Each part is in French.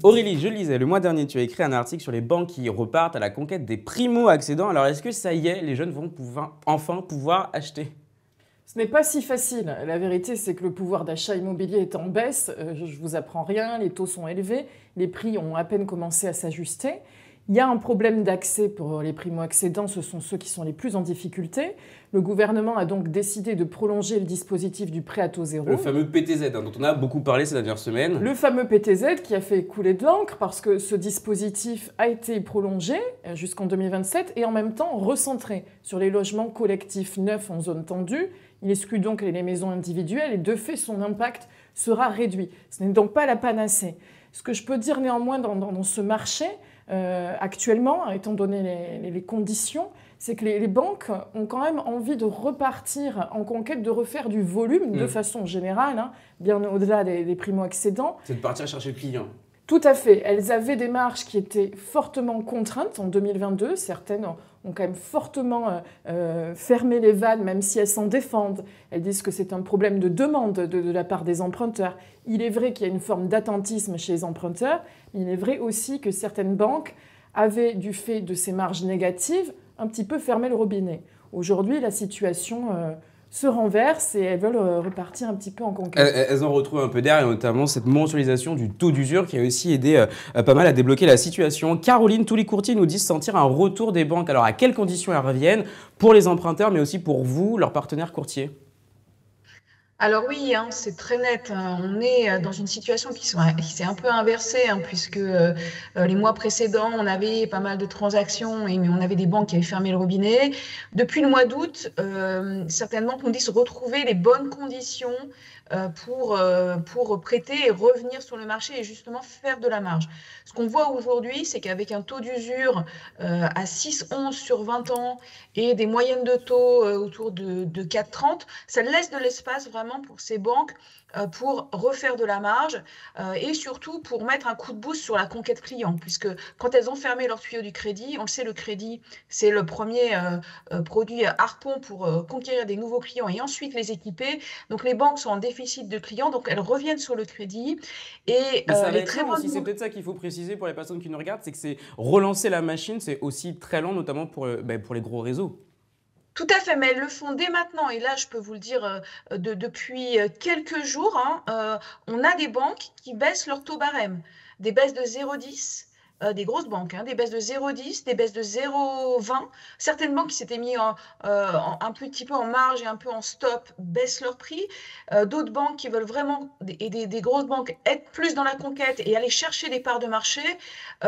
Aurélie, je le lisais, le mois dernier, tu as écrit un article sur les banques qui repartent à la conquête des primo-accédants. Alors, est-ce que ça y est, les jeunes vont enfin pouvoir acheter? Ce n'est pas si facile. La vérité, c'est que le pouvoir d'achat immobilier est en baisse. Je ne vous apprends rien, les taux sont élevés, les prix ont à peine commencé à s'ajuster. Il y a un problème d'accès pour les primo-accédants, ce sont ceux qui sont les plus en difficulté. Le gouvernement a donc décidé de prolonger le dispositif du prêt à taux zéro. Le fameux PTZ, dont on a beaucoup parlé ces dernières semaines. Le fameux PTZ qui a fait couler de l'encre parce que ce dispositif a été prolongé jusqu'en 2027 et en même temps recentré sur les logements collectifs neufs en zone tendue. Il exclut donc les maisons individuelles et de fait son impact sera réduit. Ce n'est donc pas la panacée. Ce que je peux dire néanmoins dans ce marché, actuellement, étant donné les conditions, c'est que les banques ont quand même envie de repartir en conquête, de refaire du volume de façon générale, bien au-delà des primo-accédants. C'est de partir chercher le client. Tout à fait. Elles avaient des marges qui étaient fortement contraintes en 2022. Certaines ont quand même fortement fermé les vannes, même si elles s'en défendent. Elles disent que c'est un problème de demande de la part des emprunteurs. Il est vrai qu'il y a une forme d'attentisme chez les emprunteurs, mais il est vrai aussi que certaines banques avaient, du fait de ces marges négatives, un petit peu fermé le robinet. Aujourd'hui, la situation se renversent et elles veulent repartir un petit peu en conquête. Elles en retrouvent un peu d'air et notamment cette mensualisation du taux d'usure qui a aussi aidé pas mal à débloquer la situation. Caroline, tous les courtiers nous disent sentir un retour des banques. Alors à quelles conditions elles reviennent pour les emprunteurs mais aussi pour vous, leurs partenaires courtiers? Alors oui, c'est très net. On est dans une situation qui s'est un peu inversée, puisque les mois précédents, on avait pas mal de transactions, mais on avait des banques qui avaient fermé le robinet. Depuis le mois d'août, certaines banques nous disent retrouver les bonnes conditions pour prêter et revenir sur le marché et justement faire de la marge. Ce qu'on voit aujourd'hui, c'est qu'avec un taux d'usure à 6,11 sur 20 ans et des moyennes de taux autour de 4,30, ça laisse de l'espace vraiment pour ces banques pour refaire de la marge et surtout pour mettre un coup de boost sur la conquête client, puisque quand elles ont fermé leur tuyau du crédit, on le sait, le crédit, c'est le premier produit harpon pour conquérir des nouveaux clients et ensuite les équiper. Donc les banques sont en déficit de clients, donc elles reviennent sur le crédit. Et mais ça va les être très lent bonnes aussi, c'est peut-être ça qu'il faut préciser pour les personnes qui nous regardent, c'est que c'est relancer la machine, c'est aussi très lent, notamment pour les gros réseaux. Tout à fait, mais elles le font dès maintenant. Et là, je peux vous le dire, depuis quelques jours, on a des banques qui baissent leur taux barème. Des baisses de 0,10, des grosses banques, des baisses de 0,10, des baisses de 0,20. Certaines banques qui s'étaient mis un petit peu en marge et un peu en stop baissent leur prix. D'autres banques qui veulent vraiment, et des grosses banques, être plus dans la conquête et aller chercher des parts de marché,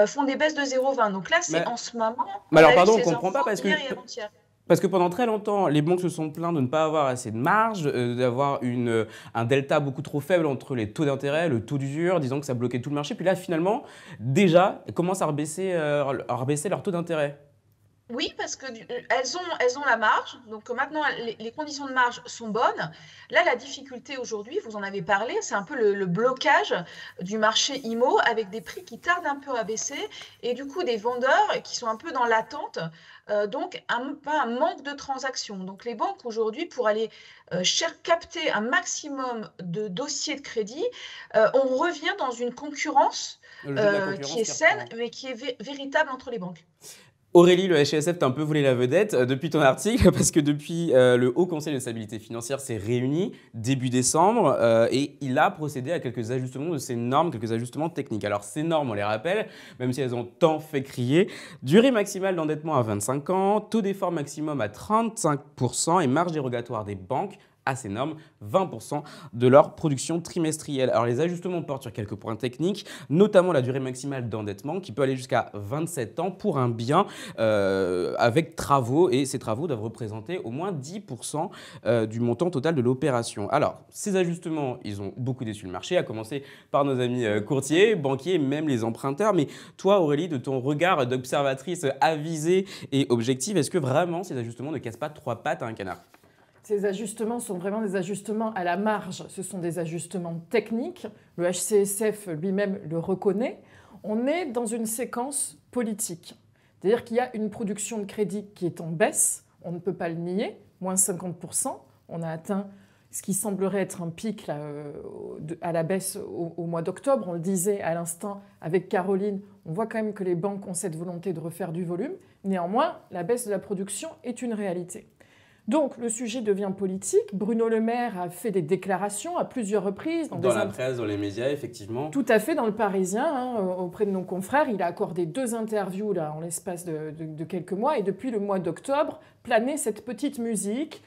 font des baisses de 0,20. Donc là, c'est Mais, en ce moment, mais on alors a eu pardon, on ne ces comprend pas infos parce que hier et avant-hier. Parce que pendant très longtemps, les banques se sont plaintes de ne pas avoir assez de marge, d'avoir un delta beaucoup trop faible entre les taux d'intérêt, le taux d'usure, disant que ça bloquait tout le marché. Puis là, finalement, déjà, elles commencent à rebaisser leur taux d'intérêt. Oui, parce que elles ont la marge. Donc maintenant, les conditions de marge sont bonnes. Là, la difficulté aujourd'hui, vous en avez parlé, c'est un peu le blocage du marché IMO avec des prix qui tardent un peu à baisser et du coup des vendeurs qui sont un peu dans l'attente. Donc un manque de transactions. Donc les banques aujourd'hui, pour aller capter un maximum de dossiers de crédit, on revient dans une concurrence Le jeu de la qui concurrence est qui saine, reprend. mais qui est véritable entre les banques. Aurélie, le HCSF t'a un peu volé la vedette depuis ton article, parce que depuis le Haut Conseil de stabilité financière s'est réuni début décembre et il a procédé à quelques ajustements de ces normes, quelques ajustements techniques. Alors ces normes, on les rappelle, même si elles ont tant fait crier, durée maximale d'endettement à 25 ans, taux d'effort maximum à 35% et marge dérogatoire des banques à ces normes, 20% de leur production trimestrielle. Alors les ajustements portent sur quelques points techniques, notamment la durée maximale d'endettement qui peut aller jusqu'à 27 ans pour un bien avec travaux et ces travaux doivent représenter au moins 10% du montant total de l'opération. Alors ces ajustements, ils ont beaucoup déçu le marché, à commencer par nos amis courtiers, banquiers, même les emprunteurs. Mais toi Aurélie, de ton regard d'observatrice avisée et objective, est-ce que vraiment ces ajustements ne cassent pas trois pattes à un canard ? Ces ajustements sont vraiment des ajustements à la marge. Ce sont des ajustements techniques. Le HCSF lui-même le reconnaît. On est dans une séquence politique. C'est-à-dire qu'il y a une production de crédit qui est en baisse. On ne peut pas le nier. Moins 50%. On a atteint ce qui semblerait être un pic là, à la baisse au mois d'octobre. On le disait à l'instant avec Caroline, on voit quand même que les banques ont cette volonté de refaire du volume. Néanmoins, la baisse de la production est une réalité. Donc le sujet devient politique. Bruno Le Maire a fait des déclarations à plusieurs reprises. Dans la presse, dans les médias, effectivement. Tout à fait, dans le Parisien, auprès de nos confrères. Il a accordé 2 interviews là, en l'espace de quelques mois. Et depuis le mois d'octobre, planait cette petite musique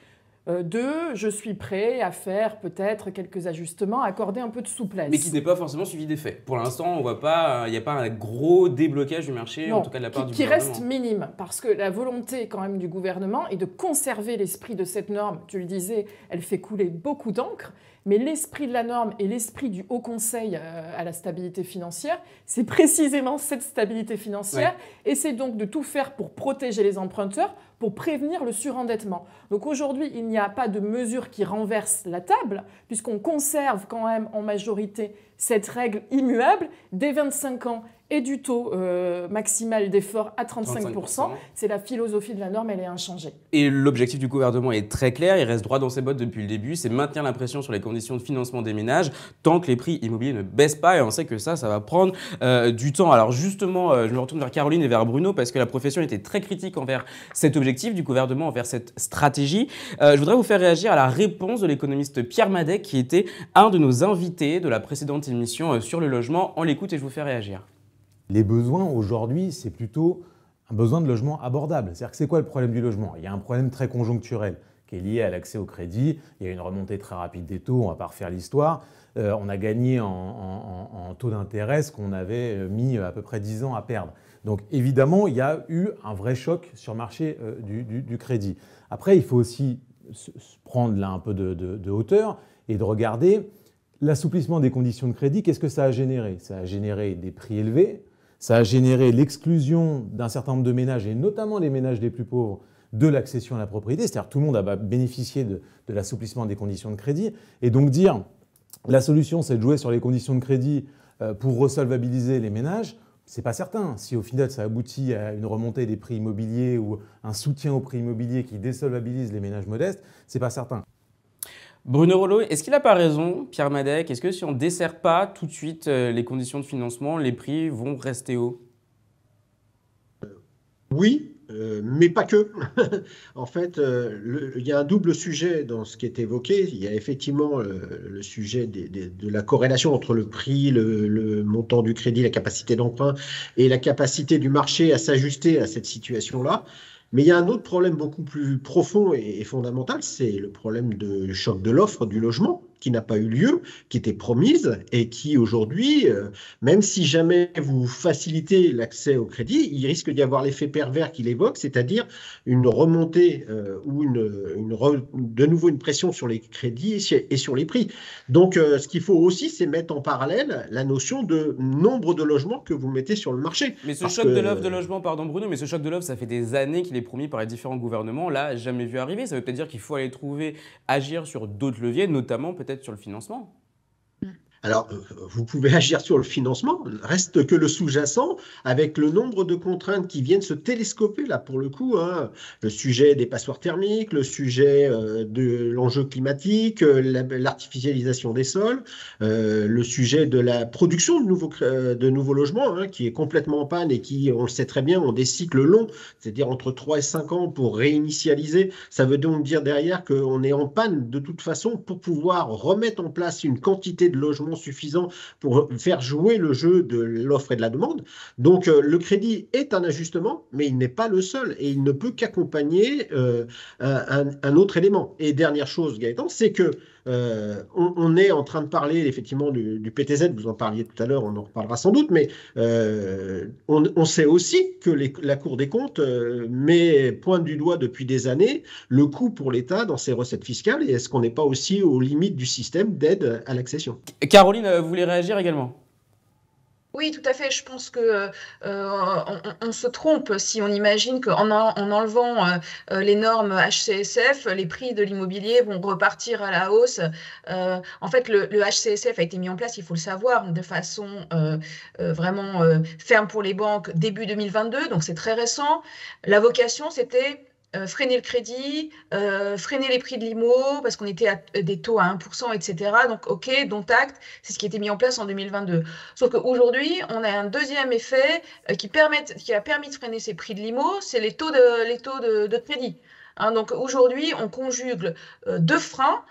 je suis prêt à faire peut-être quelques ajustements, à accorder un peu de souplesse. Mais qui n'est pas forcément suivi d'effet. Pour l'instant, on voit pas, il n'y a pas un gros déblocage du marché, non, en tout cas de la part du qui gouvernement. reste minime, parce que la volonté quand même du gouvernement est de conserver l'esprit de cette norme. Tu le disais, elle fait couler beaucoup d'encre, mais l'esprit de la norme et l'esprit du Haut Conseil à la stabilité financière, c'est précisément cette stabilité financière, et c'est donc de tout faire pour protéger les emprunteurs, pour prévenir le surendettement. Donc aujourd'hui, il n'y a pas de mesure qui renverse la table, puisqu'on conserve quand même en majorité cette règle immuable des 25 ans et du taux maximal d'effort à 35%. C'est la philosophie de la norme, elle est inchangée. Et l'objectif du gouvernement est très clair, il reste droit dans ses bottes depuis le début, c'est maintenir la pression sur les conditions de financement des ménages tant que les prix immobiliers ne baissent pas, et on sait que ça va prendre du temps. Alors justement, je me retourne vers Caroline et vers Bruno, parce que la profession était très critique envers cet objectif du gouvernement, envers cette stratégie. Je voudrais vous faire réagir à la réponse de l'économiste Pierre Madec, qui était un de nos invités de la précédente émission sur le logement. On l'écoute et je vous fais réagir. Les besoins aujourd'hui, c'est plutôt un besoin de logement abordable. C'est-à-dire que c'est quoi le problème du logement? Il y a un problème très conjoncturel qui est lié à l'accès au crédit. Il y a une remontée très rapide des taux, on ne va pas refaire l'histoire. On a gagné en taux d'intérêt ce qu'on avait mis à peu près 10 ans à perdre. Donc évidemment, il y a eu un vrai choc sur le marché du crédit. Après, il faut aussi prendre là un peu de hauteur et de regarder l'assouplissement des conditions de crédit. Qu'est-ce que ça a généré? Ça a généré des prix élevés. Ça a généré l'exclusion d'un certain nombre de ménages, et notamment les ménages les plus pauvres, de l'accession à la propriété. C'est-à-dire que tout le monde a bénéficié de l'assouplissement des conditions de crédit. Et donc dire la solution, c'est de jouer sur les conditions de crédit pour resolvabiliser les ménages, c'est pas certain. Si au final ça aboutit à une remontée des prix immobiliers ou un soutien aux prix immobiliers qui désolvabilise les ménages modestes, c'est pas certain. Bruno Rollo, est-ce qu'il n'a pas raison, Pierre Madec? Est-ce que si on ne desserre pas tout de suite les conditions de financement, les prix vont rester hauts? Oui, mais pas que. En fait, il y a un double sujet dans ce qui est évoqué. Il y a effectivement le sujet de la corrélation entre le prix, le montant du crédit, la capacité d'emprunt et la capacité du marché à s'ajuster à cette situation-là. Mais il y a un autre problème beaucoup plus profond et fondamental, c'est le problème de choc de l'offre du logement qui n'a pas eu lieu, qui était promise et qui aujourd'hui, même si jamais vous facilitez l'accès au crédit, il risque d'y avoir l'effet pervers qu'il évoque, c'est-à-dire une remontée ou de nouveau une pression sur les crédits et sur les prix. Donc ce qu'il faut aussi, c'est mettre en parallèle la notion de nombre de logements que vous mettez sur le marché. Mais ce choc de l'offre de logement, pardon Bruno, mais ce choc de l'offre, ça fait des années qu'il est promis par les différents gouvernements. Là, jamais vu arriver. Ça veut peut-être dire qu'il faut aller agir sur d'autres leviers, notamment peut-être sur le financement. Alors, vous pouvez agir sur le financement, reste que le sous-jacent, avec le nombre de contraintes qui viennent se télescoper, là, pour le coup, hein, le sujet des passoires thermiques, le sujet de l'enjeu climatique, l'artificialisation des sols, le sujet de la production de nouveaux logements, hein, qui est complètement en panne et qui, on le sait très bien, ont des cycles longs, c'est-à-dire entre 3 et 5 ans pour réinitialiser. Ça veut donc dire derrière qu'on est en panne de toute façon pour pouvoir remettre en place une quantité de logements suffisant pour faire jouer le jeu de l'offre et de la demande. Donc le crédit est un ajustement, mais il n'est pas le seul et il ne peut qu'accompagner un autre élément. Et dernière chose, Gaëtan, c'est que on est en train de parler effectivement du PTZ, vous en parliez tout à l'heure, on en reparlera sans doute, mais on sait aussi que la Cour des comptes pointe du doigt depuis des années le coût pour l'État dans ses recettes fiscales, et est-ce qu'on n'est pas aussi aux limites du système d'aide à l'accession? Caroline, vous voulez réagir également? Oui, tout à fait. Je pense que on se trompe si on imagine qu'en enlevant les normes HCSF, les prix de l'immobilier vont repartir à la hausse. En fait, le HCSF a été mis en place, il faut le savoir, de façon vraiment ferme pour les banques début 2022, donc c'est très récent. La vocation, c'était freiner le crédit, freiner les prix de l'IMO, parce qu'on était à des taux à 1%, etc. Donc, OK, dont acte, c'est ce qui a été mis en place en 2022. Sauf qu'aujourd'hui, on a un deuxième effet qui a permis de freiner ces prix de l'IMO, c'est les taux de crédit. Hein, donc aujourd'hui, on conjugue deux freins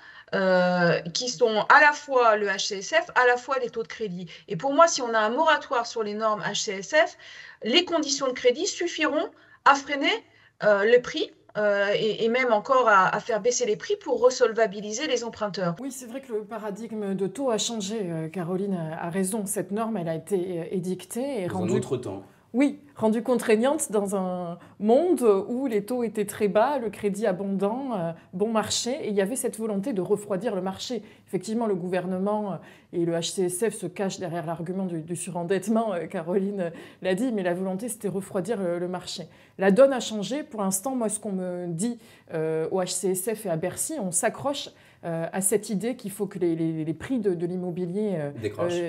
qui sont à la fois le HCSF, à la fois les taux de crédit. Et pour moi, si on a un moratoire sur les normes HCSF, les conditions de crédit suffiront à freiner le prix et même encore à faire baisser les prix pour resolvabiliser les emprunteurs. Oui, c'est vrai que le paradigme de taux a changé. Caroline a raison. Cette norme, elle a été édictée et Dans un autre temps. Oui, rendue contraignante dans un monde où les taux étaient très bas, le crédit abondant, bon marché, et il y avait cette volonté de refroidir le marché. Effectivement, le gouvernement et le HCSF se cachent derrière l'argument du surendettement, Caroline l'a dit, mais la volonté, c'était refroidir le marché. La donne a changé. Pour l'instant, moi, ce qu'on me dit au HCSF et à Bercy, on s'accroche à cette idée qu'il faut que les prix de l'immobilier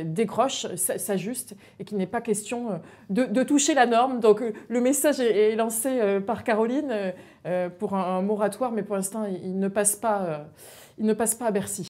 décrochent, s'ajustent, et qu'il n'est pas question de toucher la norme. Donc le message est lancé par Caroline pour un moratoire, mais pour l'instant, il ne passe pas à Bercy.